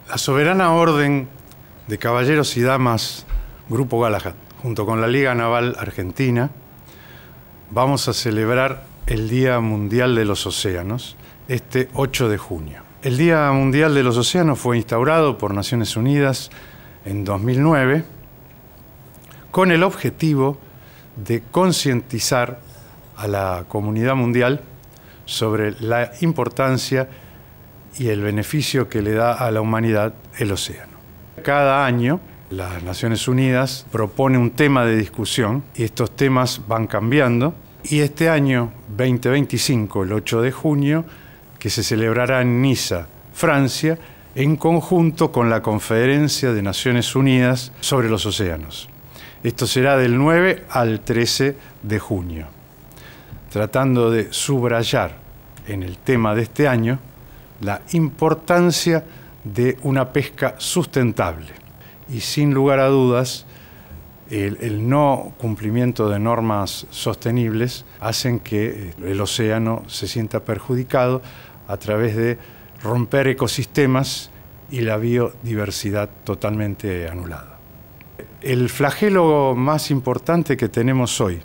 La Soberana Orden de Caballeros y Damas Grupo Galahad, junto con la Liga Naval Argentina, vamos a celebrar el Día Mundial de los Océanos, este 8 de junio. El Día Mundial de los Océanos fue instaurado por Naciones Unidas en 2009 con el objetivo de concientizar a la comunidad mundial sobre la importancia y el beneficio que le da a la humanidad el océano. Cada año las Naciones Unidas propone un tema de discusión y estos temas van cambiando, y este año 2025, el 8 de junio, que se celebrará en Niza, Francia, en conjunto con la Conferencia de Naciones Unidas sobre los Océanos. Esto será del 9 al 13 de junio, tratando de subrayar en el tema de este año la importancia de una pesca sustentable. Y sin lugar a dudas, el no cumplimiento de normas sostenibles hacen que el océano se sienta perjudicado a través de romper ecosistemas y la biodiversidad totalmente anulada. El flagelo más importante que tenemos hoy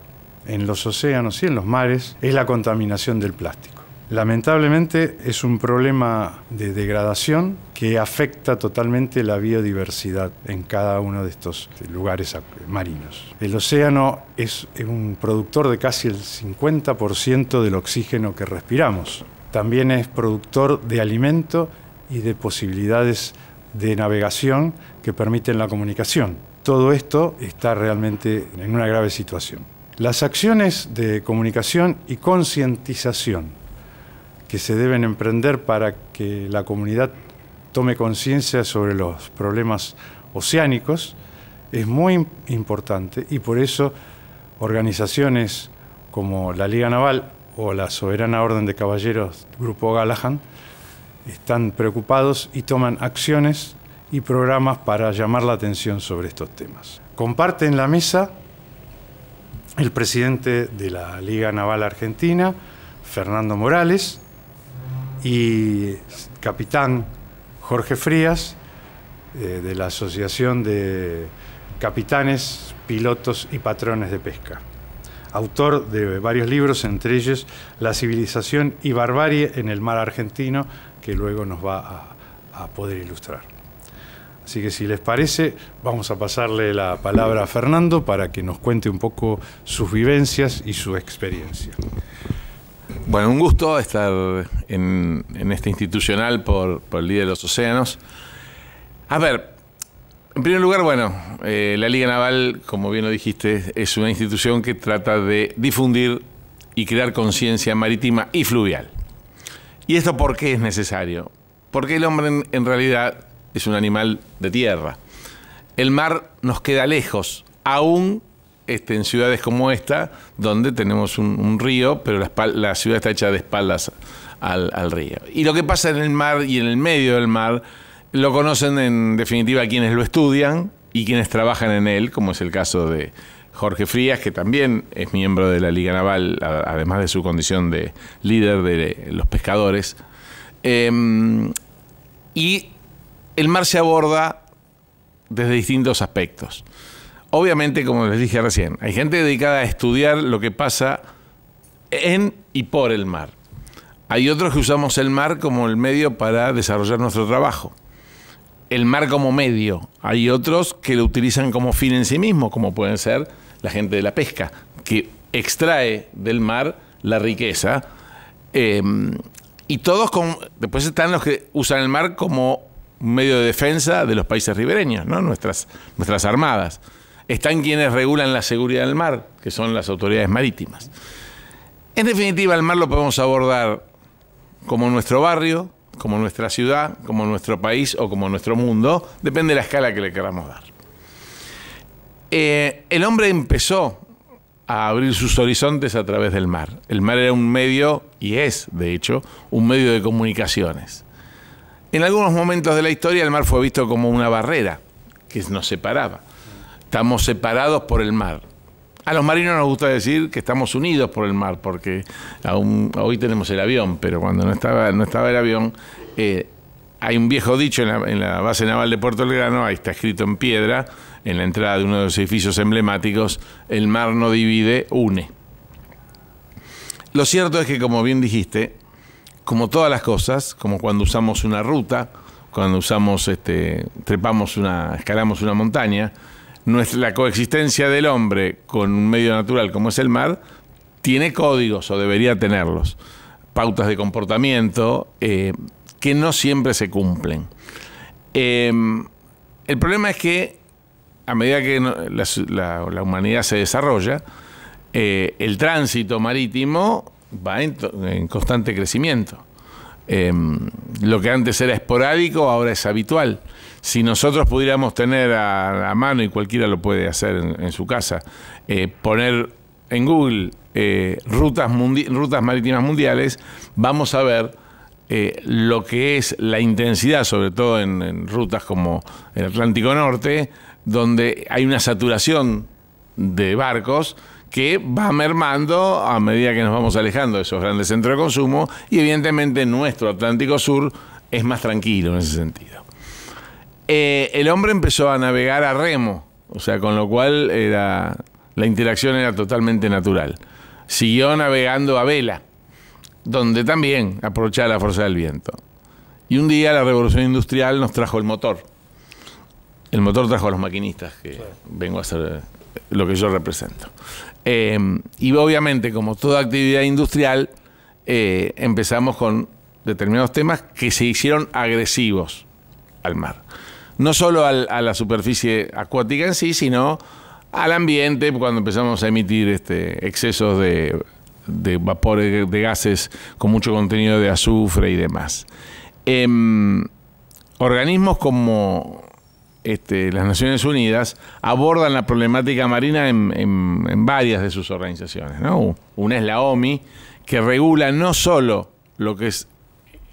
en los océanos y en los mares es la contaminación del plástico. Lamentablemente es un problema de degradación que afecta totalmente la biodiversidad en cada uno de estos lugares marinos. El océano es un productor de casi el 50% del oxígeno que respiramos. También es productor de alimento y de posibilidades de navegación que permiten la comunicación. Todo esto está realmente en una grave situación. Las acciones de comunicación y concientización que se deben emprender para que la comunidad tome conciencia sobre los problemas oceánicos es muy importante, y por eso organizaciones como la Liga Naval o la Soberana Orden de Caballeros Grupo Galahad están preocupados y toman acciones y programas para llamar la atención sobre estos temas. Comparte en la mesa el presidente de la Liga Naval Argentina, Fernando Morales, y capitán Jorge Frías, de la Asociación de Capitanes, Pilotos y Patrones de Pesca, autor de varios libros, entre ellos La civilización y barbarie en el mar argentino, que luego nos va a poder ilustrar. Así que, si les parece, vamos a pasarle la palabra a Fernando para que nos cuente un poco sus vivencias y su experiencia. Bueno, un gusto estar en este institucional por el Día de los Océanos. A ver, en primer lugar, bueno, la Liga Naval, como bien lo dijiste, es una institución que trata de difundir y crear conciencia marítima y fluvial. ¿Y esto por qué es necesario? Porque el hombre en realidad es un animal de tierra. El mar nos queda lejos, aún en ciudades como esta, donde tenemos un río, pero la ciudad está hecha de espaldas al río. Y lo que pasa en el mar y en el medio del mar lo conocen en definitiva quienes lo estudian y quienes trabajan en él, como es el caso de Jorge Frías, que también es miembro de la Liga Naval, además de su condición de líder de los pescadores. Y el mar se aborda desde distintos aspectos. Obviamente, como les dije recién, hay gente dedicada a estudiar lo que pasa en y por el mar. Hay otros que usamos el mar como el medio para desarrollar nuestro trabajo. El mar como medio. Hay otros que lo utilizan como fin en sí mismo, como pueden ser la gente de la pesca, que extrae del mar la riqueza. Y todos después están los que usan el mar como un medio de defensa de los países ribereños, ¿no? Nuestras armadas. Están quienes regulan la seguridad del mar, que son las autoridades marítimas. En definitiva, el mar lo podemos abordar como nuestro barrio, como nuestra ciudad, como nuestro país o como nuestro mundo, depende de la escala que le queramos dar. El hombre empezó a abrir sus horizontes a través del mar. El mar era un medio, y es, de hecho, un medio de comunicaciones. En algunos momentos de la historia el mar fue visto como una barrera que nos separaba. Estamos separados por el mar. A los marinos nos gusta decir que estamos unidos por el mar, porque hoy tenemos el avión, pero cuando no estaba el avión, hay un viejo dicho en la base naval de Puerto Belgrano, ahí está escrito en piedra, en la entrada de uno de los edificios emblemáticos: el mar no divide, une. Lo cierto es que, como bien dijiste, como todas las cosas, como cuando usamos una ruta, cuando usamos, escalamos una montaña, la coexistencia del hombre con un medio natural como es el mar tiene códigos, o debería tenerlos, pautas de comportamiento que no siempre se cumplen. El problema es que a medida que la humanidad se desarrolla, el tránsito marítimo va en constante crecimiento. Lo que antes era esporádico ahora es habitual. Si nosotros pudiéramos tener a mano, y cualquiera lo puede hacer en su casa, poner en Google rutas marítimas mundiales, vamos a ver lo que es la intensidad, sobre todo en rutas como el Atlántico Norte, donde hay una saturación de barcos que va mermando a medida que nos vamos alejando de esos grandes centros de consumo, y evidentemente nuestro Atlántico Sur es más tranquilo en ese sentido. El hombre empezó a navegar a remo, o sea, con lo cual la interacción era totalmente natural. Siguió navegando a vela, donde también aprovechaba la fuerza del viento. Y un día la revolución industrial nos trajo el motor. El motor trajo a los maquinistas, que vengo a hacer lo que yo represento. Y obviamente, como toda actividad industrial, empezamos con determinados temas que se hicieron agresivos al mar. No solo a la superficie acuática en sí, sino al ambiente, cuando empezamos a emitir excesos de vapores, de gases con mucho contenido de azufre y demás. Organismos como las Naciones Unidas abordan la problemática marina en varias de sus organizaciones, ¿no? Una es la OMI, que regula no solo lo que es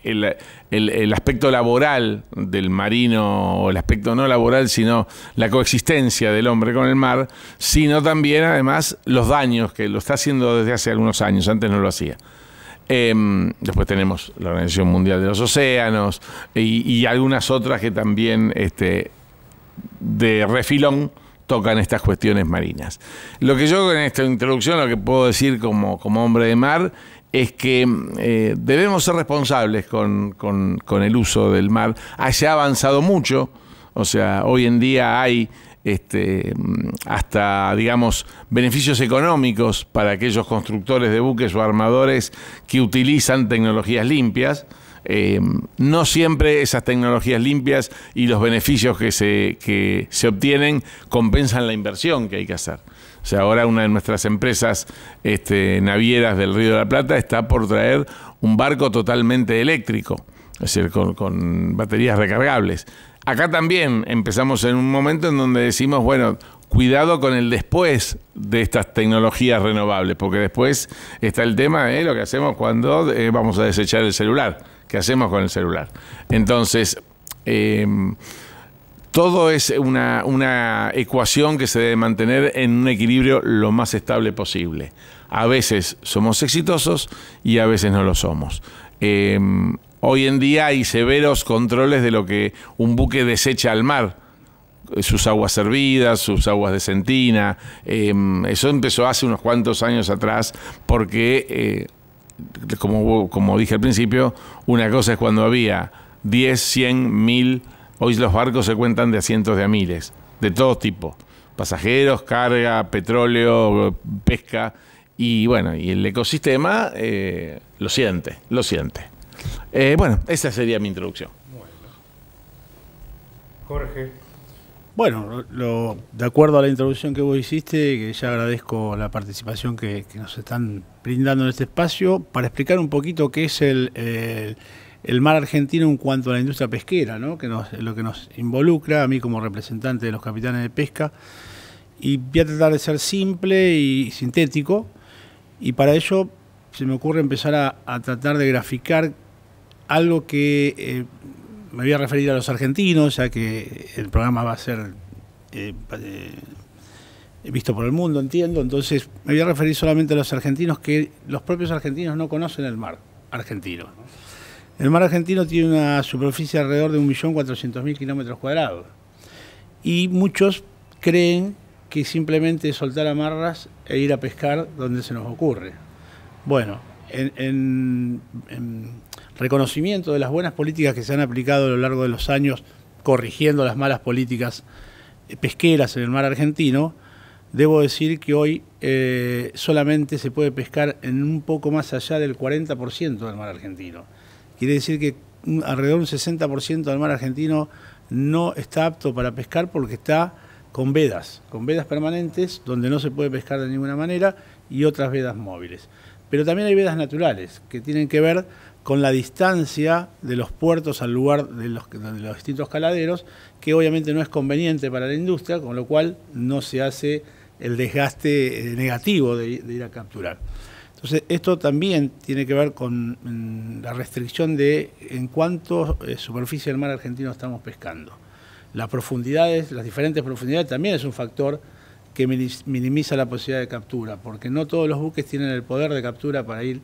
el aspecto laboral del marino, o el aspecto no laboral, sino la coexistencia del hombre con el mar, sino también, además, los daños, que lo está haciendo desde hace algunos años, antes no lo hacía. Después tenemos la Organización Mundial de los Océanos y algunas otras que también de refilón tocan estas cuestiones marinas. Lo que yo en esta introducción, lo que puedo decir como hombre de mar, es que debemos ser responsables con el uso del mar. Se ha avanzado mucho, o sea, hoy en día hay hasta, digamos, beneficios económicos para aquellos constructores de buques o armadores que utilizan tecnologías limpias. No siempre esas tecnologías limpias y los beneficios que se obtienen compensan la inversión que hay que hacer. O sea, ahora una de nuestras empresas navieras del Río de la Plata está por traer un barco totalmente eléctrico, es decir, con baterías recargables. Acá también empezamos en un momento en donde decimos, bueno, cuidado con el después de estas tecnologías renovables, porque después está el tema de lo que hacemos cuando vamos a desechar el celular. ¿Qué hacemos con el celular? Entonces, todo es una ecuación que se debe mantener en un equilibrio lo más estable posible. A veces somos exitosos y a veces no lo somos. Hoy en día hay severos controles de lo que un buque desecha al mar, sus aguas servidas, sus aguas de sentina. Eso empezó hace unos cuantos años atrás porque, como dije al principio, una cosa es cuando había 10, 100, 1000... Hoy los barcos se cuentan de a cientos de a miles, de todo tipo. Pasajeros, carga, petróleo, pesca. Y bueno, y el ecosistema lo siente. Bueno, esa sería mi introducción. Bueno. Jorge. Bueno, de acuerdo a la introducción que vos hiciste, que ya agradezco la participación que nos están brindando en este espacio, para explicar un poquito qué es el mar argentino en cuanto a la industria pesquera, ¿no? Lo que nos involucra a mí como representante de los capitanes de pesca. Y voy a tratar de ser simple y sintético, y para ello se me ocurre empezar a tratar de graficar algo que me voy a referir a los argentinos, ya que el programa va a ser visto por el mundo, entiendo. Entonces me voy a referir solamente a los argentinos, que los propios argentinos no conocen el mar argentino, ¿no? El mar argentino tiene una superficie alrededor de 1.400.000 kilómetros cuadrados. Y muchos creen que simplemente soltar amarras e ir a pescar donde se nos ocurre. Bueno, en reconocimiento de las buenas políticas que se han aplicado a lo largo de los años, corrigiendo las malas políticas pesqueras en el mar argentino, debo decir que hoy solamente se puede pescar en un poco más allá del 40% del mar argentino. Quiere decir que alrededor de un 60% del mar argentino no está apto para pescar porque está con vedas permanentes donde no se puede pescar de ninguna manera y otras vedas móviles. Pero también hay vedas naturales que tienen que ver con la distancia de los puertos al lugar de los distintos caladeros, que obviamente no es conveniente para la industria, con lo cual no se hace el desgaste negativo de ir a capturar. Entonces, esto también tiene que ver con la restricción de en cuánto superficie del mar argentino estamos pescando. Las profundidades, las diferentes profundidades también es un factor que minimiza la posibilidad de captura, porque no todos los buques tienen el poder de captura para ir,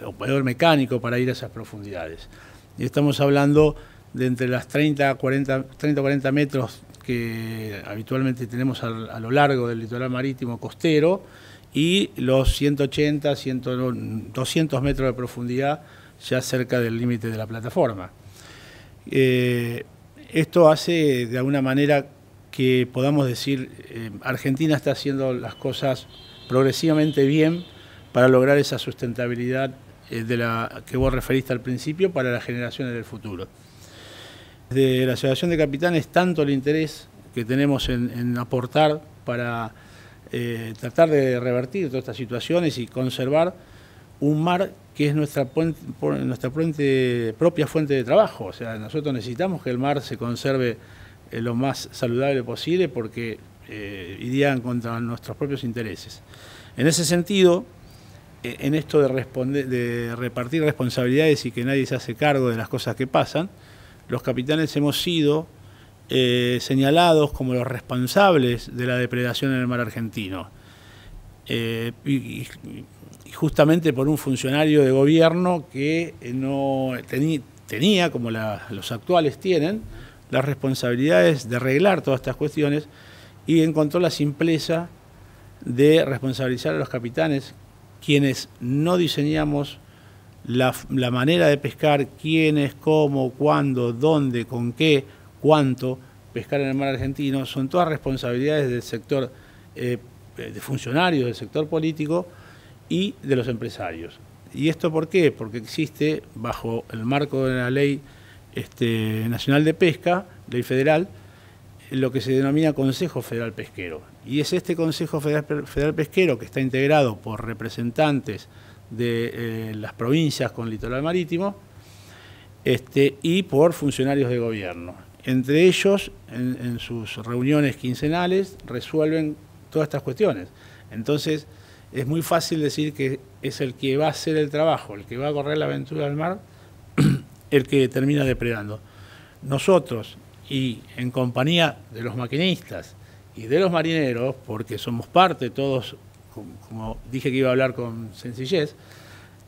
o poder mecánico para ir a esas profundidades. Y estamos hablando de entre las 30 o 40 metros que habitualmente tenemos a lo largo del litoral marítimo costero y los 180, 200 metros de profundidad ya cerca del límite de la plataforma. Esto hace de alguna manera que podamos decir Argentina está haciendo las cosas progresivamente bien para lograr esa sustentabilidad de la que vos referiste al principio para las generaciones del futuro. Desde la Asociación de Capitanes, tanto el interés que tenemos en aportar para tratar de revertir todas estas situaciones y conservar un mar que es nuestra propia fuente de trabajo. O sea, nosotros necesitamos que el mar se conserve lo más saludable posible porque irían contra nuestros propios intereses. En ese sentido, en esto de repartir responsabilidades y que nadie se hace cargo de las cosas que pasan, los capitanes hemos sido señalados como los responsables de la depredación en el mar argentino. Y justamente por un funcionario de gobierno que no tenía, como los actuales tienen, las responsabilidades de arreglar todas estas cuestiones y encontró la simpleza de responsabilizar a los capitanes, quienes no diseñamos la manera de pescar, quiénes, cómo, cuándo, dónde, con qué, cuánto pescar en el mar argentino. Son todas responsabilidades del sector de funcionarios, del sector político y de los empresarios. ¿Y esto por qué? Porque existe, bajo el marco de la Ley Nacional de Pesca, Ley Federal, lo que se denomina Consejo Federal Pesquero. Y es este Consejo Federal Pesquero que está integrado por representantes de las provincias con litoral marítimo y por funcionarios de gobierno. Entre ellos, en sus reuniones quincenales, resuelven todas estas cuestiones. Entonces, es muy fácil decir que es el que va a hacer el trabajo, el que va a correr la aventura al mar, el que termina depredando. Nosotros, y en compañía de los maquinistas y de los marineros, porque somos parte todos, como dije que iba a hablar con sencillez,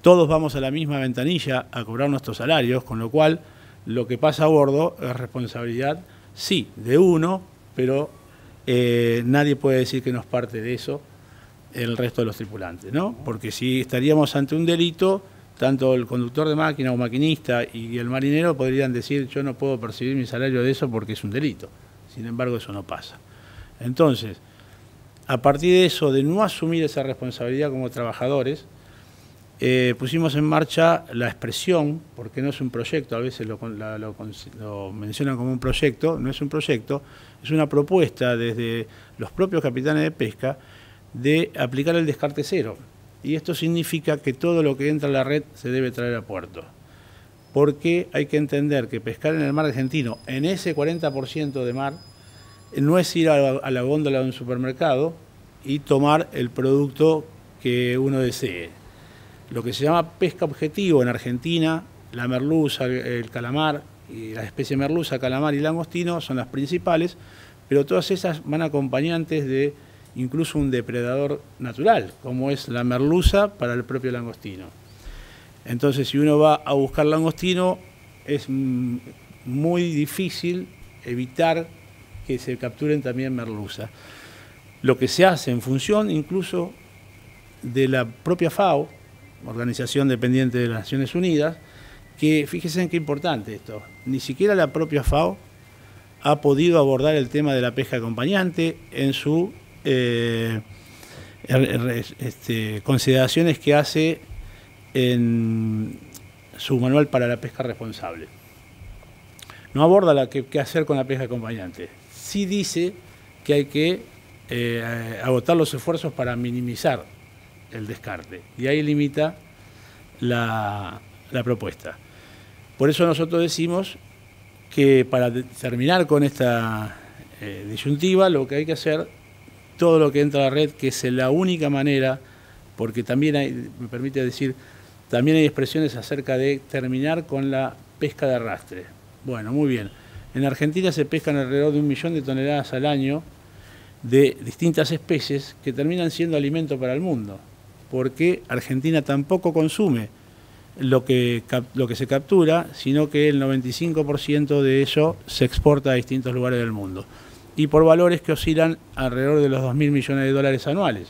todos vamos a la misma ventanilla a cobrar nuestros salarios, con lo cual lo que pasa a bordo es responsabilidad, sí, de uno, pero nadie puede decir que no es parte de eso el resto de los tripulantes, ¿no? Porque si estaríamos ante un delito, tanto el conductor de máquina o maquinista y el marinero podrían decir yo no puedo percibir mi salario de eso porque es un delito. Sin embargo, eso no pasa. Entonces, a partir de eso, de no asumir esa responsabilidad como trabajadores, pusimos en marcha la expresión, porque no es un proyecto, a veces lo mencionan como un proyecto, no es un proyecto, es una propuesta desde los propios capitanes de pesca de aplicar el descarte cero. Y esto significa que todo lo que entra a la red se debe traer a puerto. Porque hay que entender que pescar en el mar argentino, en ese 40% de mar, no es ir a la góndola de un supermercado y tomar el producto que uno desee. Lo que se llama pesca objetivo en Argentina, la merluza, el calamar, y la especie merluza, calamar y langostino son las principales, pero todas esas van acompañantes de incluso un depredador natural, como es la merluza para el propio langostino. Entonces, si uno va a buscar langostino, es muy difícil evitar que se capturen también merluza. Lo que se hace en función incluso de la propia FAO, organización dependiente de las Naciones Unidas, que fíjense en qué importante esto, ni siquiera la propia FAO ha podido abordar el tema de la pesca acompañante en sus consideraciones que hace en su manual para la pesca responsable. No aborda qué hacer con la pesca acompañante. Sí dice que hay que agotar los esfuerzos para minimizar el descarte, y ahí limita la propuesta. Por eso nosotros decimos que para terminar con esta disyuntiva, lo que hay que hacer, todo lo que entra a la red, que es la única manera, porque también hay, me permite decir, también hay expresiones acerca de terminar con la pesca de arrastre. Bueno, muy bien. En Argentina se pescan alrededor de 1 millón de toneladas al año de distintas especies que terminan siendo alimento para el mundo, porque Argentina tampoco consume lo que se captura, sino que el 95% de ello se exporta a distintos lugares del mundo, y por valores que oscilan alrededor de los 2.000 millones de dólares anuales.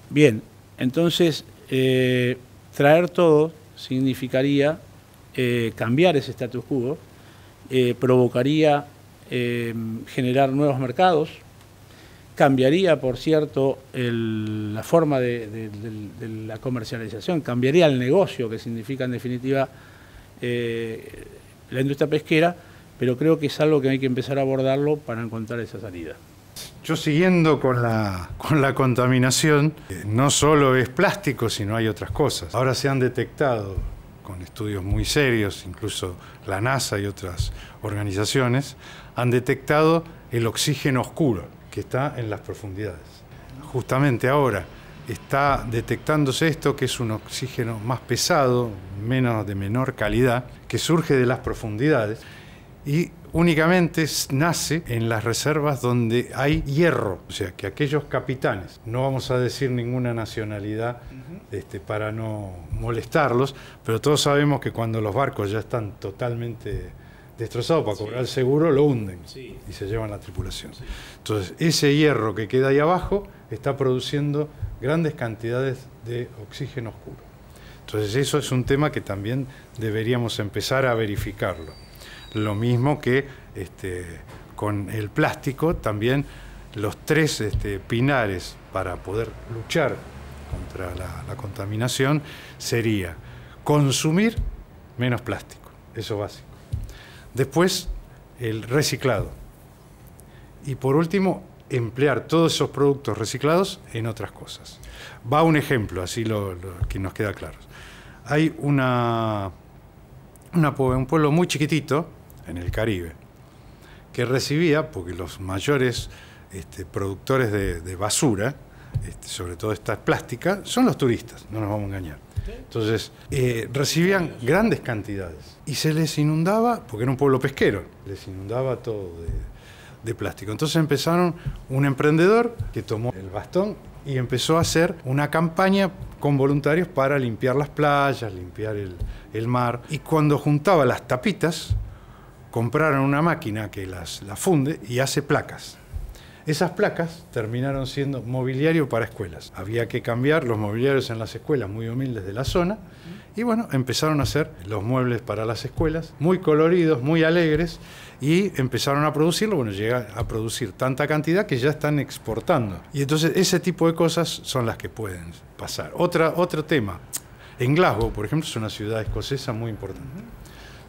Bien, entonces traer todo significaría cambiar ese status quo, provocaría generar nuevos mercados, cambiaría, por cierto, la forma de la comercialización, cambiaría el negocio que significa en definitiva la industria pesquera, pero creo que es algo que hay que empezar a abordarlo para encontrar esa salida. Yo siguiendo con la contaminación, no solo es plástico, sino hay otras cosas. Ahora se han detectado con estudios muy serios, incluso la NASA y otras organizaciones, han detectado el oxígeno oscuro que está en las profundidades. Justamente ahora está detectándose esto, que es un oxígeno más pesado, de menor calidad, que surge de las profundidades y únicamente nace en las reservas donde hay hierro, o sea que aquellos capitanes, no vamos a decir ninguna nacionalidad para no molestarlos, pero todos sabemos que cuando los barcos ya están totalmente destrozados para cobrar el seguro, lo hunden y se llevan la tripulación. Entonces ese hierro que queda ahí abajo está produciendo grandes cantidades de oxígeno oscuro. Entonces eso es un tema que también deberíamos empezar a verificarlo. Lo mismo que con el plástico, también los tres pilares para poder luchar contra la contaminación sería consumir menos plástico, eso es básico. Después, el reciclado. Y por último, emplear todos esos productos reciclados en otras cosas. Va un ejemplo, así que nos queda claro. Hay un pueblo muy chiquitito en el Caribe que recibía, porque los mayores productores de basura, sobre todo esta plástica, son los turistas, no nos vamos a engañar. Entonces, recibían grandes cantidades y se les inundaba, porque era un pueblo pesquero, les inundaba todo de plástico. Entonces empezaron un emprendedor que tomó el bastón y empezó a hacer una campaña con voluntarios para limpiar las playas, limpiar el mar. Y cuando juntaba las tapitas, compraron una máquina que las funde y hace placas. Esas placas terminaron siendo mobiliario para escuelas. Había que cambiar los mobiliarios en las escuelas muy humildes de la zona y bueno, empezaron a hacer los muebles para las escuelas, muy coloridos, muy alegres, y empezaron a producirlo, bueno, llega a producir tanta cantidad que ya están exportando. Y entonces ese tipo de cosas son las que pueden pasar. Otro tema, en Glasgow, por ejemplo, es una ciudad escocesa muy importante.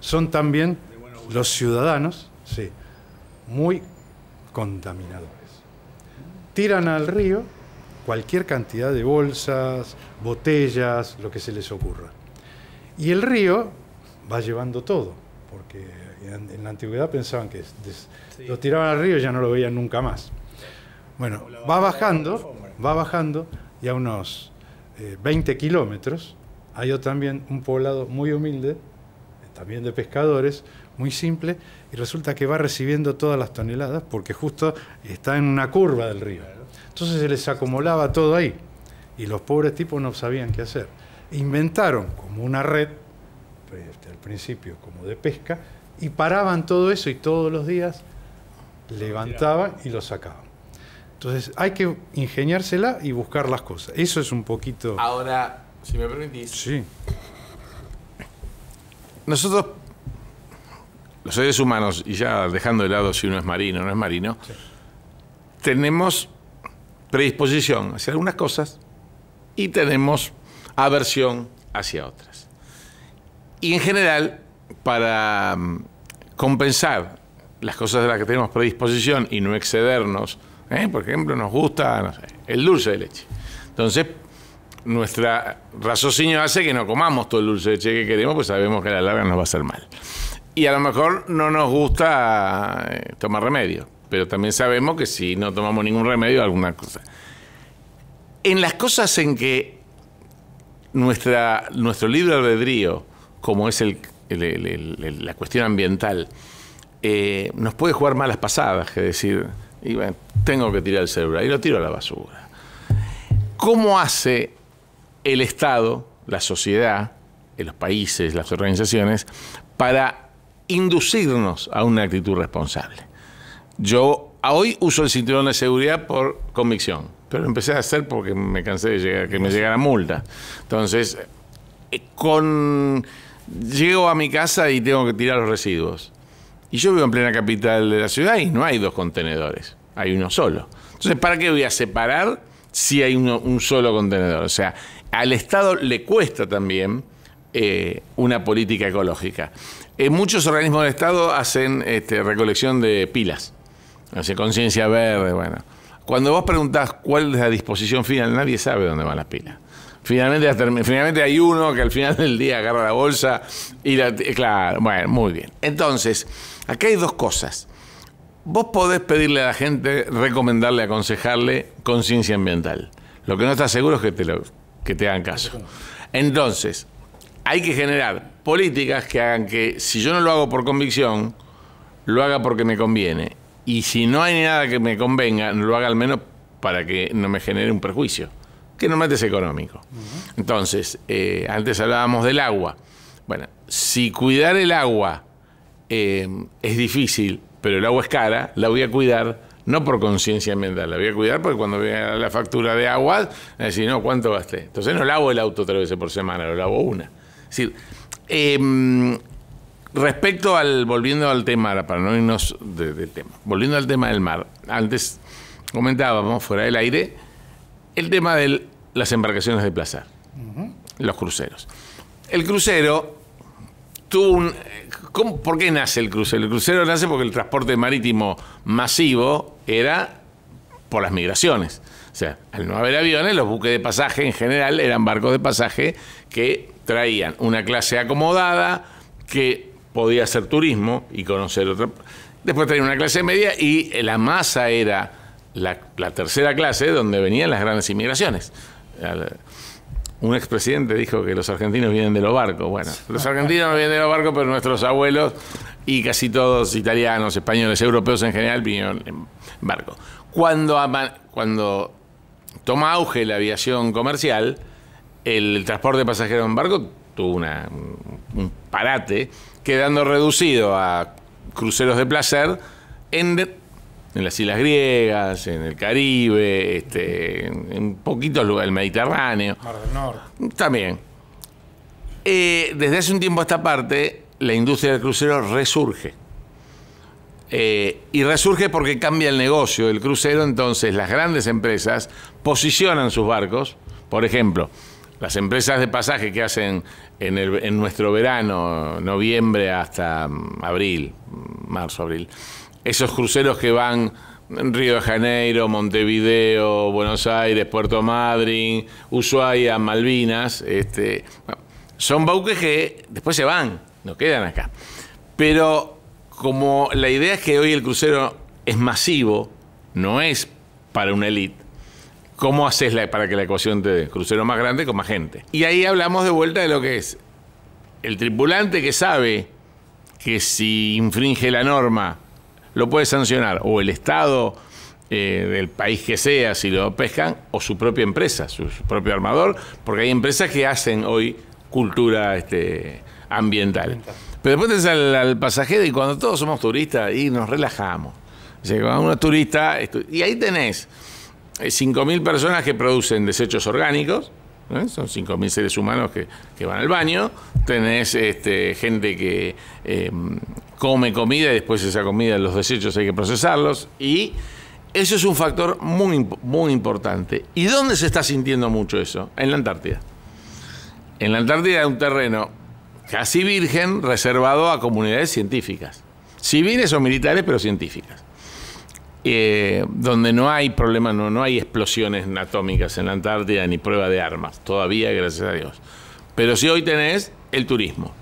Son también los ciudadanos, sí, muy contaminadores. Tiran al río cualquier cantidad de bolsas, botellas, lo que se les ocurra. Y el río va llevando todo, porque en la antigüedad pensaban que lo tiraban al río y ya no lo veían nunca más. Bueno, va bajando y a unos 20 kilómetros hay también un poblado muy humilde, también de pescadores, muy simple, y resulta que va recibiendo todas las toneladas porque justo está en una curva del río. Entonces se les acumulaba todo ahí y los pobres tipos no sabían qué hacer. inventaron como una red, al principio como de pesca, y paraban todo eso y todos los días levantaban y lo sacaban. Entonces hay que ingeniársela y buscar las cosas. Eso es un poquito... Ahora, si me permitís. Sí. Nosotros, los seres humanos, y ya dejando de lado si uno es marino o no es marino, sí, tenemos predisposición hacia algunas cosas y tenemos aversión hacia otras. Y en general, para compensar las cosas de las que tenemos predisposición y no excedernos, por ejemplo, nos gusta, no sé, el dulce de leche. Entonces, nuestro raciocinio hace que no comamos todo el dulce de leche que queremos, pues sabemos que a la larga nos va a hacer mal. Y a lo mejor no nos gusta tomar remedio, pero también sabemos que si no tomamos ningún remedio, alguna cosa. En las cosas en que nuestro libre albedrío, como es la cuestión ambiental, nos puede jugar malas pasadas, es decir, y bueno, tengo que tirar el celular y lo tiro a la basura. ¿Cómo hace el Estado, la sociedad, los países, las organizaciones, para inducirnos a una actitud responsable? Yo hoy uso el cinturón de seguridad por convicción, pero lo empecé a hacer porque me cansé de que me llegara multa. Entonces, llego a mi casa y tengo que tirar los residuos. Y yo vivo en plena capital de la ciudad y no hay 2 contenedores, hay uno solo. Entonces, ¿para qué voy a separar si hay un solo contenedor? O sea, al Estado le cuesta también una política ecológica. Muchos organismos del Estado hacen recolección de pilas, hace conciencia verde, bueno. Cuando vos preguntás cuál es la disposición final, nadie sabe dónde van las pilas. Finalmente hay uno que al final del día agarra la bolsa y claro, bueno, muy bien. Entonces, acá hay 2 cosas. Vos podés pedirle a la gente, recomendarle, aconsejarle conciencia ambiental. Lo que no estás seguro es que te hagan caso. Entonces, hay que generar políticas que hagan que, si yo no lo hago por convicción, lo haga porque me conviene. Y si no hay nada que me convenga, no lo haga al menos para que no me genere un perjuicio, que normalmente es económico. Entonces, antes hablábamos del agua. Bueno, si cuidar el agua es difícil, pero el agua es cara, la voy a cuidar no por conciencia ambiental, la voy a cuidar porque cuando vea la factura de agua, decir, no, ¿cuánto gasté? Entonces no lavo el auto 3 veces por semana, lo lavo una. Es decir, volviendo al tema, para no irnos del tema, volviendo al tema del mar, antes comentábamos fuera del aire el tema de las embarcaciones de placer, los cruceros. El crucero tuvo ¿por qué nace el crucero? El crucero nace porque el transporte marítimo masivo era por las migraciones. O sea, al no haber aviones, los buques de pasaje en general eran barcos de pasaje que traían una clase acomodada que podía hacer turismo y conocer otra. Después traían una clase media y la masa era la tercera clase donde venían las grandes inmigraciones. Un expresidente dijo que los argentinos vienen de los barcos. Bueno, los argentinos no vienen de los barcos, pero nuestros abuelos y casi todos italianos, españoles, europeos en general vinieron en barco. Cuando toma auge la aviación comercial, el transporte de pasajeros en barco tuvo un parate, quedando reducido a cruceros de placer en las islas griegas, en el Caribe, en poquitos lugares, el Mediterráneo. Mar del Norte. También. Desde hace un tiempo a esta parte, la industria del crucero resurge. Y resurge porque cambia el negocio del crucero, entonces las grandes empresas posicionan sus barcos. Por ejemplo, las empresas de pasaje que hacen en nuestro verano, noviembre hasta abril, marzo, abril, esos cruceros que van en Río de Janeiro, Montevideo, Buenos Aires, Puerto Madryn, Ushuaia, Malvinas, son buques que después se van, no quedan acá. Pero como la idea es que hoy el crucero es masivo, no es para una élite, ¿cómo haces para que la ecuación te dé crucero más grande con más gente? Y ahí hablamos de vuelta de lo que es el tripulante que sabe que si infringe la norma lo puede sancionar, o el Estado del país que sea, si lo pescan, o su propia empresa, su propio armador, porque hay empresas que hacen hoy cultura ambiental. Pero después tenés al pasajero, y cuando todos somos turistas, y nos relajamos. O sea, cuando uno es turista, y ahí tenés 5.000 personas que producen desechos orgánicos, ¿eh? Son 5.000 seres humanos que van al baño. Tenés gente que come comida y después esa comida, los desechos hay que procesarlos. Y eso es un factor muy, muy importante. ¿Y dónde se está sintiendo mucho eso? En la Antártida. En la Antártida hay un terreno casi virgen reservado a comunidades científicas. Civiles o militares, pero científicas. Donde no hay problemas, no hay explosiones atómicas en la Antártida ni prueba de armas, todavía, gracias a Dios. Pero sí hoy tenés el turismo.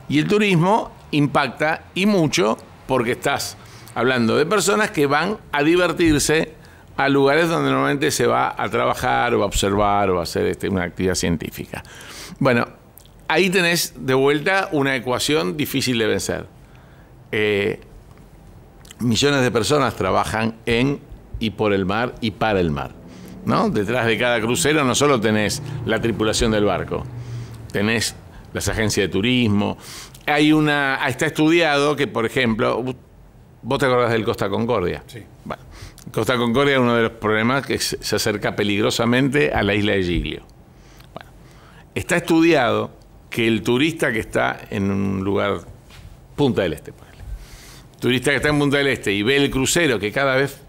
Y el turismo impacta, y mucho, porque estás hablando de personas que van a divertirse a lugares donde normalmente se va a trabajar o a observar o a hacer una actividad científica. Bueno, ahí tenés de vuelta una ecuación difícil de vencer. Millones de personas trabajan en y por el mar y para el mar, ¿no? Detrás de cada crucero no solo tenés la tripulación del barco, tenés las agencias de turismo. Está estudiado que, por ejemplo, ¿vos te acordás del Costa Concordia? Sí. Bueno, Costa Concordia es uno de los problemas que se acerca peligrosamente a la isla de Giglio. Bueno, está estudiado que el turista que está en un lugar, Punta del Este, turista que está en Punta del Este y ve el crucero que cada vez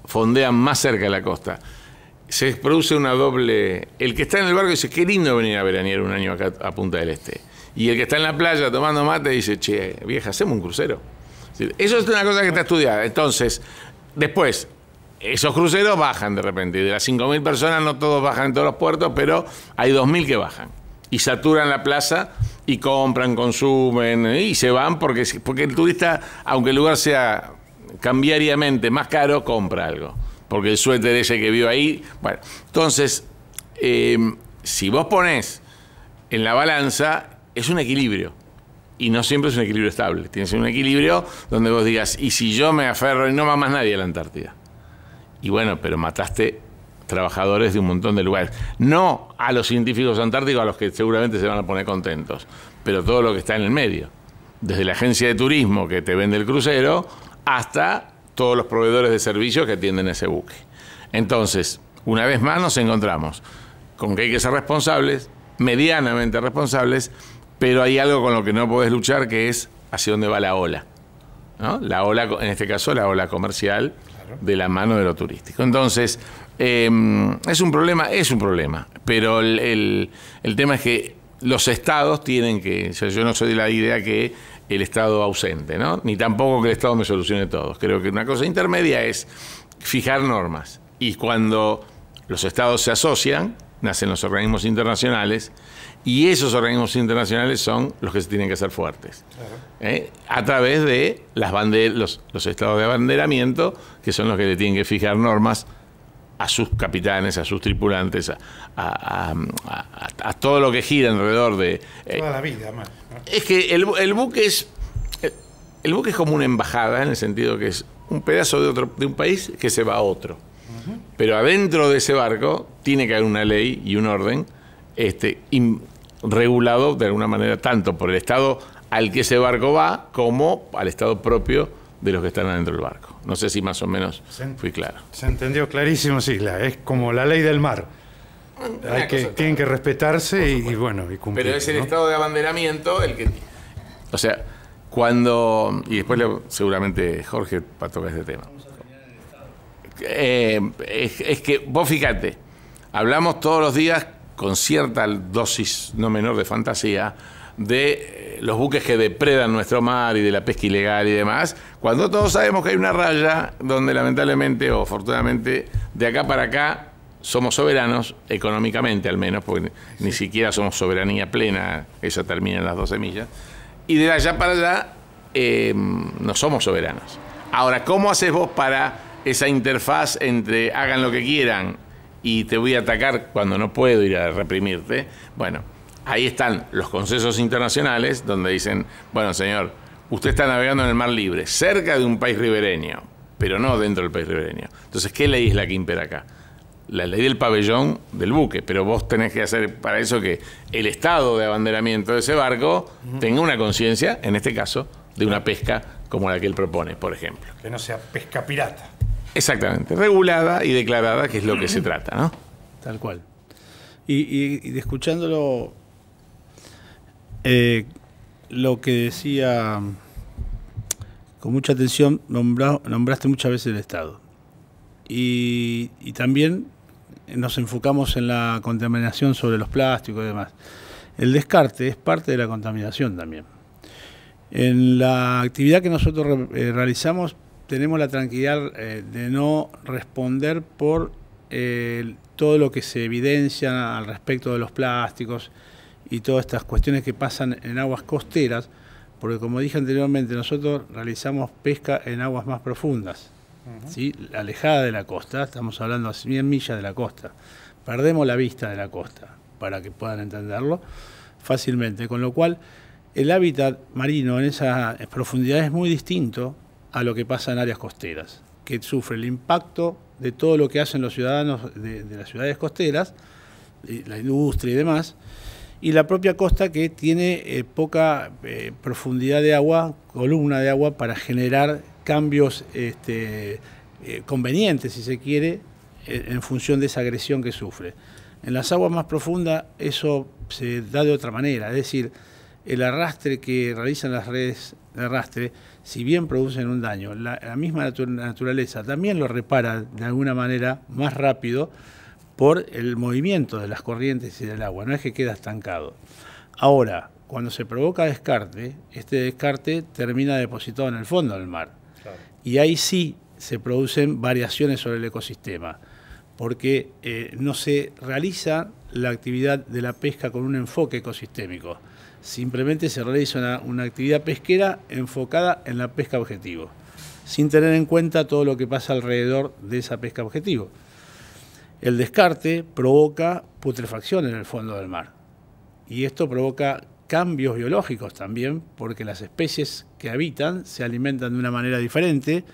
fondean más cerca de la costa, se produce una doble. El que está en el barco dice, qué lindo venir a veranear un año acá a Punta del Este. Y el que está en la playa tomando mate dice, che, vieja, hacemos un crucero. Eso es una cosa que está estudiada. Entonces, después, esos cruceros bajan de repente. Y de las 5.000 personas, no todos bajan en todos los puertos, pero hay 2.000 que bajan. Y saturan la plaza y compran, consumen y se van porque el turista, aunque el lugar sea cambiariamente más caro, compra algo. Porque el suéter ese que vio ahí. Bueno, entonces, si vos ponés en la balanza, es un equilibrio. Y no siempre es un equilibrio estable. Tienes un equilibrio donde vos digas, y si yo me aferro y no va más nadie a la Antártida. Y bueno, pero mataste trabajadores de un montón de lugares. No a los científicos antárticos, a los que seguramente se van a poner contentos, pero todo lo que está en el medio. Desde la agencia de turismo que te vende el crucero hasta todos los proveedores de servicios que atienden ese buque. Entonces, una vez más nos encontramos con que hay que ser responsables, medianamente responsables, pero hay algo con lo que no podés luchar, que es hacia dónde va la ola, ¿no? La ola, en este caso, la ola comercial, claro, de la mano de lo turístico. Entonces, es un problema, pero el tema es que los estados tienen que, o sea, yo no soy de la idea que el Estado ausente, ¿no? Ni tampoco que el Estado me solucione todo. Creo que una cosa intermedia es fijar normas. Y cuando los estados se asocian, nacen los organismos internacionales, y esos organismos internacionales son los que se tienen que hacer fuertes. Claro. A través de los estados de abanderamiento, que son los que le tienen que fijar normas a sus capitanes, a sus tripulantes, a todo lo que gira alrededor de... toda la vida, más, ¿no? Es que el buque es como una embajada, en el sentido que es un pedazo de un país que se va a otro. Uh-huh. Pero adentro de ese barco tiene que haber una ley y un orden regulado de alguna manera tanto por el Estado al que ese barco va como al Estado propio de los que están adentro del barco. No sé si más o menos fui claro. Se entendió clarísimo, sí, es como la ley del mar. Tienen que respetarse y bueno, y cumplir. Pero es el, ¿no?, estado de abanderamiento el que... O sea, cuando... Y después seguramente Jorge va a tocar este tema. Es que vos fíjate, hablamos todos los días con cierta dosis no menor de fantasía de los buques que depredan nuestro mar y de la pesca ilegal y demás, cuando todos sabemos que hay una raya donde lamentablemente o afortunadamente de acá para acá somos soberanos, económicamente al menos, porque ni siquiera somos soberanía plena, eso termina en las 12 millas, y de allá para allá no somos soberanos. Ahora, ¿cómo haces vos para esa interfaz entre hagan lo que quieran y te voy a atacar cuando no puedo ir a reprimirte? Bueno, ahí están los consensos internacionales donde dicen, bueno, señor, usted está navegando en el mar libre, cerca de un país ribereño, pero no dentro del país ribereño. Entonces, ¿qué ley es la que impera acá? La ley del pabellón del buque, pero vos tenés que hacer para eso que el estado de abanderamiento de ese barco tenga una conciencia, en este caso, de una pesca como la que él propone, por ejemplo. Que no sea pesca pirata. Exactamente, regulada y declarada, que es lo que se trata, ¿no? Tal cual. Y escuchándolo, lo que decía con mucha atención, nombraste muchas veces el Estado. Y también nos enfocamos en la contaminación sobre los plásticos y demás. El descarte es parte de la contaminación también. En la actividad que nosotros realizamos tenemos la tranquilidad de no responder por todo lo que se evidencia al respecto de los plásticos y todas estas cuestiones que pasan en aguas costeras, porque como dije anteriormente, nosotros realizamos pesca en aguas más profundas. ¿Sí? Alejada de la costa, estamos hablando a 100 millas de la costa, perdemos la vista de la costa, para que puedan entenderlo fácilmente, con lo cual el hábitat marino en esa profundidad es muy distinto a lo que pasa en áreas costeras, que sufre el impacto de todo lo que hacen los ciudadanos de las ciudades costeras, la industria y demás, y la propia costa que tiene poca profundidad de agua, columna de agua para generar cambios convenientes, si se quiere, en función de esa agresión que sufre. En las aguas más profundas eso se da de otra manera, es decir, el arrastre que realizan las redes de arrastre, si bien producen un daño, la misma naturaleza también lo repara de alguna manera más rápido por el movimiento de las corrientes y del agua, no es que queda estancado. Ahora, cuando se provoca descarte, este descarte termina depositado en el fondo del mar. Claro. Y ahí sí se producen variaciones sobre el ecosistema, porque no se realiza la actividad de la pesca con un enfoque ecosistémico. Simplemente se realiza una actividad pesquera enfocada en la pesca objetivo, sin tener en cuenta todo lo que pasa alrededor de esa pesca objetivo. El descarte provoca putrefacción en el fondo del mar, y esto provoca cambios biológicos también, porque las especies que habitan se alimentan de una manera diferente.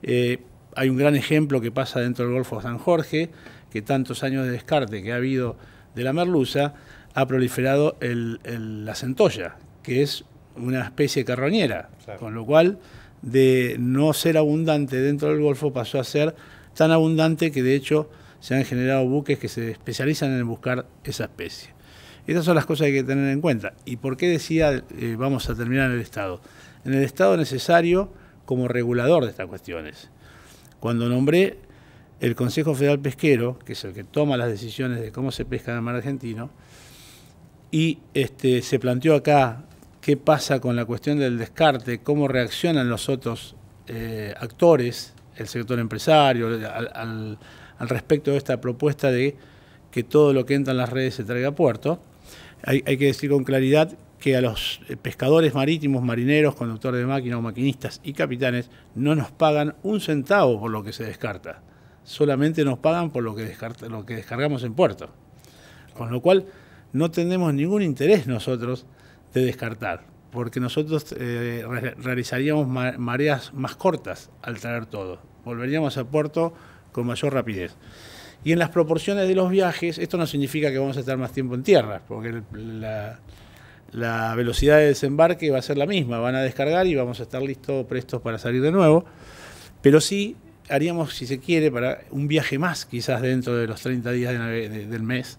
Hay un gran ejemplo que pasa dentro del Golfo de San Jorge, que tantos años de descarte que ha habido de la merluza, ha proliferado la centolla, que es una especie carroñera, claro. Con lo cual, de no ser abundante dentro del Golfo, pasó a ser tan abundante que de hecho se han generado buques que se especializan en buscar esa especie. Estas son las cosas que hay que tener en cuenta. ¿Y por qué decía vamos a terminar en el Estado? En el Estado necesario como regulador de estas cuestiones. Cuando nombré el Consejo Federal Pesquero, que es el que toma las decisiones de cómo se pesca en el mar argentino, y se planteó acá qué pasa con la cuestión del descarte, cómo reaccionan los otros actores, el sector empresario, al respecto de esta propuesta de que todo lo que entra en las redes se traiga a puerto. Hay que decir con claridad que a los pescadores marítimos, marineros, conductores de máquina o maquinistas y capitanes no nos pagan un centavo por lo que se descarta, solamente nos pagan por lo que descargamos en puerto, con lo cual no tenemos ningún interés nosotros de descartar, porque nosotros realizaríamos mareas más cortas al traer todo, volveríamos a puerto con mayor rapidez. Y en las proporciones de los viajes, esto no significa que vamos a estar más tiempo en tierra, porque la velocidad de desembarque va a ser la misma, van a descargar y vamos a estar prestos para salir de nuevo, pero sí haríamos, si se quiere, para un viaje más, quizás dentro de los 30 días del mes,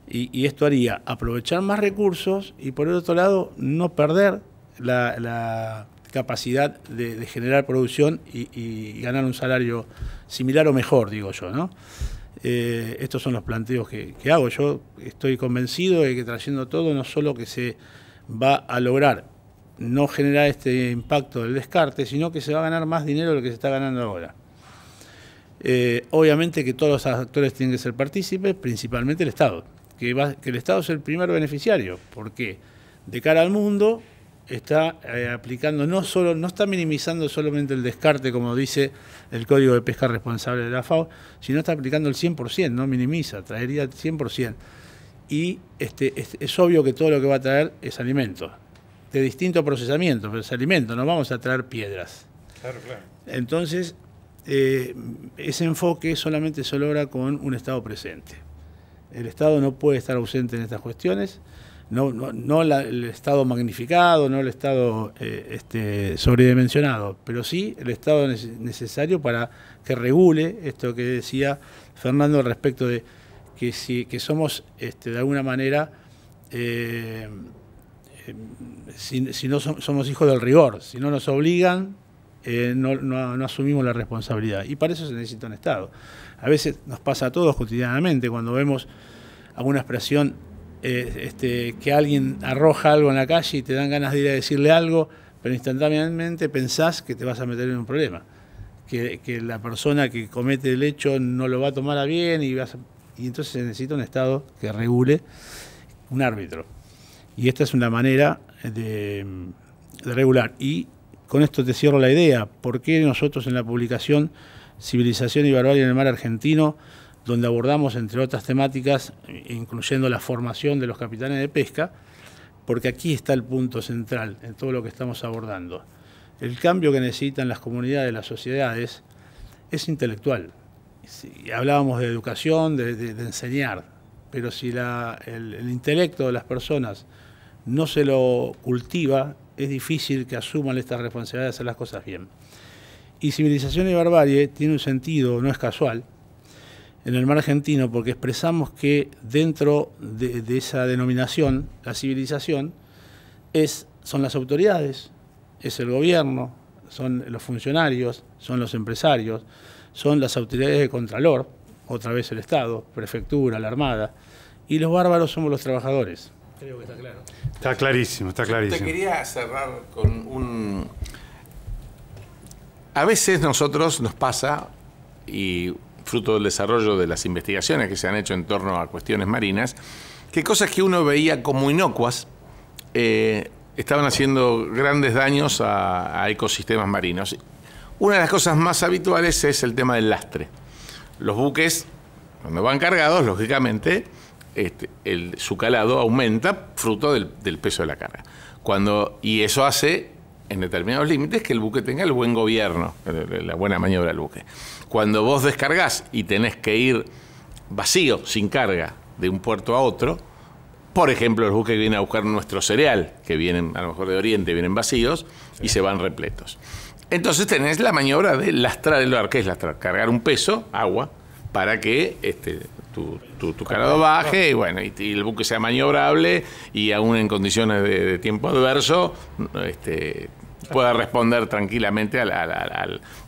y esto haría aprovechar más recursos y por el otro lado no perder la capacidad de generar producción y ganar un salario similar o mejor, digo yo, ¿no? Estos son los planteos que hago. Yo estoy convencido de que trayendo todo no solo que se va a lograr no generar este impacto del descarte, sino que se va a ganar más dinero de lo que se está ganando ahora. Obviamente que todos los actores tienen que ser partícipes, principalmente el Estado, que el Estado es el primer beneficiario, porque de cara al mundo está aplicando, no está minimizando solamente el descarte, como dice el Código de Pesca Responsable de la FAO, sino está aplicando el 100%, no minimiza, traería el 100%. Y es obvio que todo lo que va a traer es alimento, de distinto procesamiento, pero es alimento, no vamos a traer piedras. Claro, claro. Entonces, ese enfoque solamente se logra con un Estado presente. El Estado no puede estar ausente en estas cuestiones, no el Estado magnificado, no el Estado sobredimensionado, pero sí el Estado necesario para que regule esto que decía Fernando al respecto de que somos de alguna manera, si no somos hijos del rigor, si no nos obligan, no asumimos la responsabilidad. Y para eso se necesita un Estado. A veces nos pasa a todos cotidianamente cuando vemos alguna expresión, que alguien arroja algo en la calle y te dan ganas de ir a decirle algo, pero instantáneamente pensás que te vas a meter en un problema, que la persona que comete el hecho no lo va a tomar a bien y entonces se necesita un Estado que regule, un árbitro. Y esta es una manera de regular. Y con esto te cierro la idea. ¿Por qué nosotros en la publicación Civilización y Barbarie en el Mar Argentino, donde abordamos, entre otras temáticas, incluyendo la formación de los capitanes de pesca? Porque aquí está el punto central en todo lo que estamos abordando. El cambio que necesitan las comunidades, las sociedades, es intelectual. Si hablábamos de educación, de enseñar, pero si el intelecto de las personas no se lo cultiva, es difícil que asuman esta responsabilidad de hacer las cosas bien. Y Civilización y Barbarie tiene un sentido, no es casual, en el mar argentino, porque expresamos que dentro de esa denominación, la civilización son las autoridades, es el gobierno, son los funcionarios, son los empresarios, son las autoridades de contralor, otra vez el Estado, prefectura, la Armada, y los bárbaros somos los trabajadores. Creo que está claro. Está clarísimo, está clarísimo. Te quería cerrar con A veces nosotros nos pasa, y fruto del desarrollo de las investigaciones que se han hecho en torno a cuestiones marinas, que cosas que uno veía como inocuas estaban haciendo grandes daños a ecosistemas marinos. Una de las cosas más habituales es el tema del lastre. Los buques, cuando van cargados, lógicamente, su calado aumenta fruto del peso de la carga. Y eso hace, en determinados límites, que el buque tenga el buen gobierno, la buena maniobra del buque. Cuando vos descargás y tenés que ir vacío, sin carga, de un puerto a otro, por ejemplo, los buques que vienen a buscar nuestro cereal, que vienen a lo mejor de Oriente, vienen vacíos y se van repletos. Entonces tenés la maniobra de lastrar el barco, que es lastrar, cargar un peso, agua, para que tu calado baje, y bueno, y el buque sea maniobrable y aún en condiciones de tiempo adverso pueda responder tranquilamente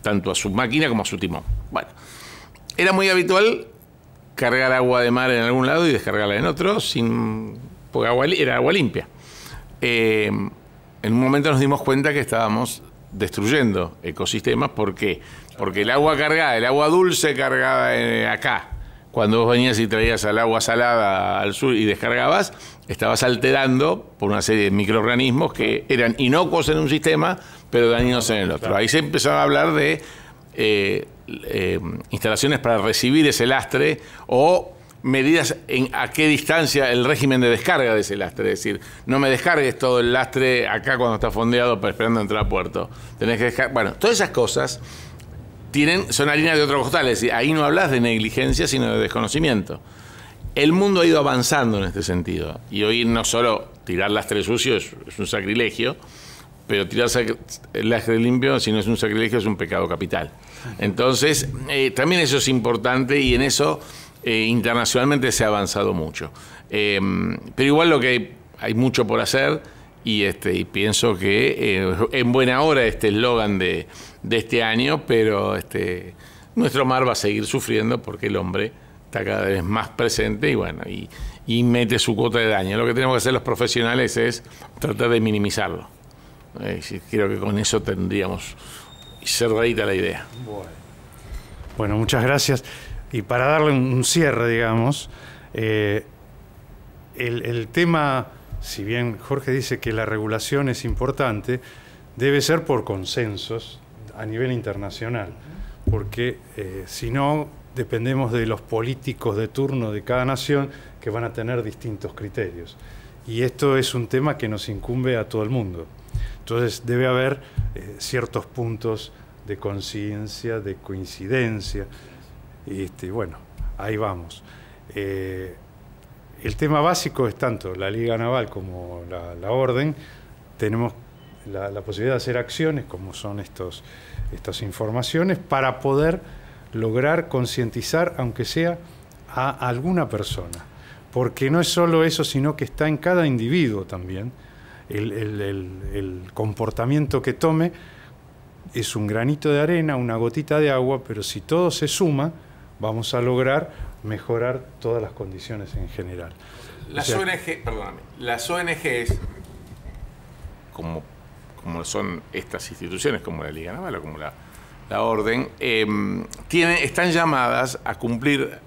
tanto a su máquina como a su timón. Bueno, era muy habitual cargar agua de mar en algún lado y descargarla en otro, porque era agua limpia. En un momento nos dimos cuenta que estábamos destruyendo ecosistemas. ¿Por qué? Porque el agua cargada, el agua dulce cargada acá, cuando vos venías y traías el agua salada al sur y descargabas, estabas alterando por una serie de microorganismos que eran inocuos en un sistema, pero dañinos en el otro. Ahí se empezó a hablar de instalaciones para recibir ese lastre o medidas a qué distancia el régimen de descarga de ese lastre. Es decir, no me descargues todo el lastre acá cuando está fondeado esperando entrar a puerto. Tenés que descargar. Bueno, todas esas cosas son harina de otro costal. Es decir, ahí no hablas de negligencia, sino de desconocimiento. El mundo ha ido avanzando en este sentido. Y hoy no solo tirar lastre sucio es un sacrilegio, pero tirar el lastre limpio, si no es un sacrilegio, es un pecado capital. Entonces, también eso es importante y en eso internacionalmente se ha avanzado mucho. Pero igual hay mucho por hacer y pienso que en buena hora este eslogan de este año, pero nuestro mar va a seguir sufriendo porque el hombre está cada vez más presente y bueno, y mete su cuota de daño. Lo que tenemos que hacer los profesionales es tratar de minimizarlo. Creo que con eso tendríamos cerradita la idea. Bueno, muchas gracias. Y para darle un cierre, digamos, el tema, si bien Jorge dice que la regulación es importante, debe ser por consensos a nivel internacional, porque si no, dependemos de los políticos de turno de cada nación que van a tener distintos criterios. Y esto es un tema que nos incumbe a todo el mundo. Entonces debe haber ciertos puntos de conciencia, de coincidencia. Bueno, ahí vamos. El tema básico es tanto la Liga Naval como la Orden. Tenemos la posibilidad de hacer acciones, como son estas informaciones, para poder lograr concientizar, aunque sea a alguna persona. Porque no es solo eso, sino que está en cada individuo también. El comportamiento que tome es un granito de arena, una gotita de agua, pero si todo se suma, vamos a lograr mejorar todas las condiciones en general. Las ONGs, como son estas instituciones, como la Liga Naval o como la Orden, están llamadas a cumplir,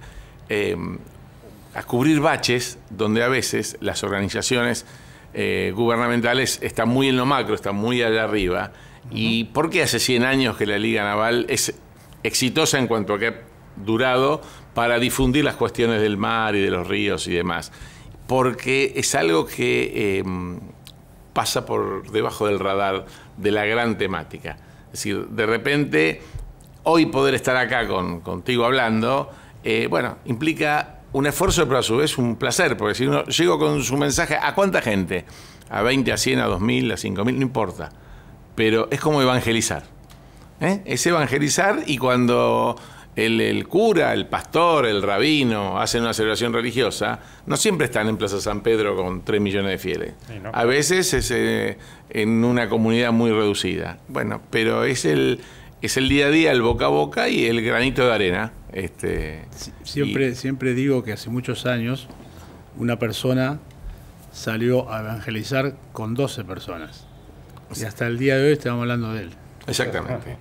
a cubrir baches donde a veces las organizaciones gubernamentales están muy en lo macro, están muy allá arriba. ¿Y por qué hace 100 años que la Liga Naval es exitosa en cuanto a que ha durado para difundir las cuestiones del mar y de los ríos y demás? Porque es algo que pasa por debajo del radar de la gran temática. Es decir, de repente, hoy poder estar acá contigo hablando, bueno, implica un esfuerzo, pero a su vez un placer, porque si uno llega con su mensaje, ¿a cuánta gente? ¿A 20, a 100, a 2000, a 5000? No importa. Pero es como evangelizar. Es evangelizar, y cuando el cura, el pastor, el rabino hacen una celebración religiosa, no siempre están en Plaza San Pedro con 3 millones de fieles. Sí, ¿no? A veces es en una comunidad muy reducida. Bueno, pero es el día a día, el boca a boca y el granito de arena. Siempre digo que hace muchos años una persona salió a evangelizar con 12 personas. Y hasta el día de hoy estamos hablando de él. Exactamente.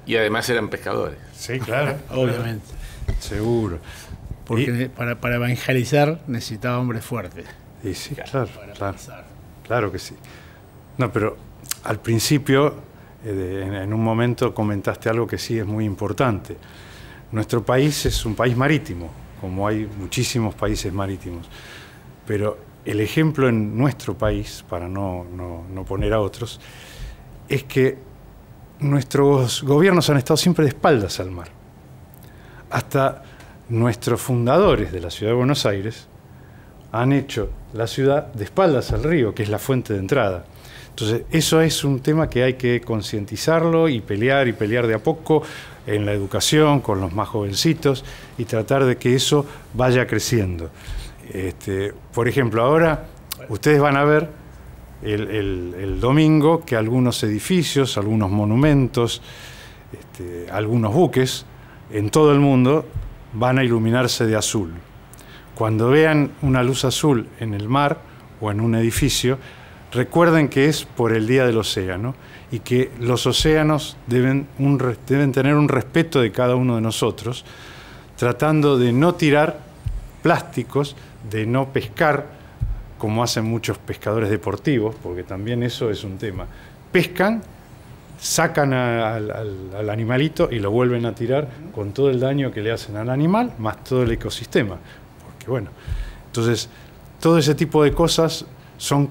Y además eran pescadores. Sí, claro. Obviamente. Seguro. Porque para evangelizar necesitaba hombres fuertes. Y sí, claro que sí. No, pero al principio, en un momento comentaste algo que sí es muy importante. Nuestro país es un país marítimo, como hay muchísimos países marítimos. Pero el ejemplo en nuestro país, para no poner a otros, es que nuestros gobiernos han estado siempre de espaldas al mar. Hasta nuestros fundadores de la ciudad de Buenos Aires han hecho la ciudad de espaldas al río, que es la fuente de entrada. Entonces, eso es un tema que hay que concientizarlo y pelear de a poco en la educación, con los más jovencitos, y tratar de que eso vaya creciendo. Por ejemplo, ahora ustedes van a ver el domingo que algunos edificios, algunos monumentos, algunos buques en todo el mundo van a iluminarse de azul. Cuando vean una luz azul en el mar o en un edificio, recuerden que es por el Día del Océano y que los océanos deben tener un respeto de cada uno de nosotros, tratando de no tirar plásticos, de no pescar como hacen muchos pescadores deportivos, porque también eso es un tema. Pescan, sacan al animalito y lo vuelven a tirar con todo el daño que le hacen al animal, más todo el ecosistema. Porque bueno, entonces todo ese tipo de cosas son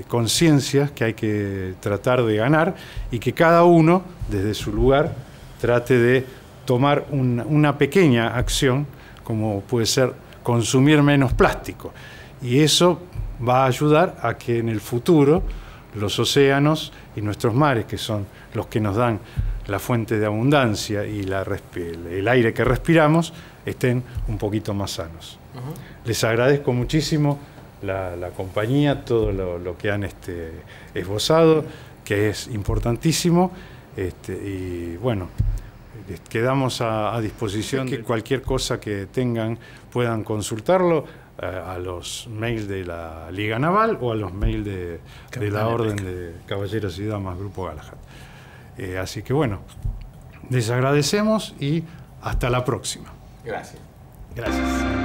conciencias que hay que tratar de ganar y que cada uno, desde su lugar, trate de tomar una pequeña acción, como puede ser consumir menos plástico. Y eso va a ayudar a que en el futuro los océanos y nuestros mares, que son los que nos dan la fuente de abundancia y el aire que respiramos, estén un poquito más sanos. Les agradezco muchísimo la compañía, todo lo que han esbozado, que es importantísimo, y bueno, quedamos a disposición de cualquier cosa que tengan, puedan consultarlo a los mails de la Liga Naval o a los mails de la Orden de Caballeros y Damas Grupo Galahad. Así que bueno, les agradecemos y hasta la próxima. Gracias. Gracias.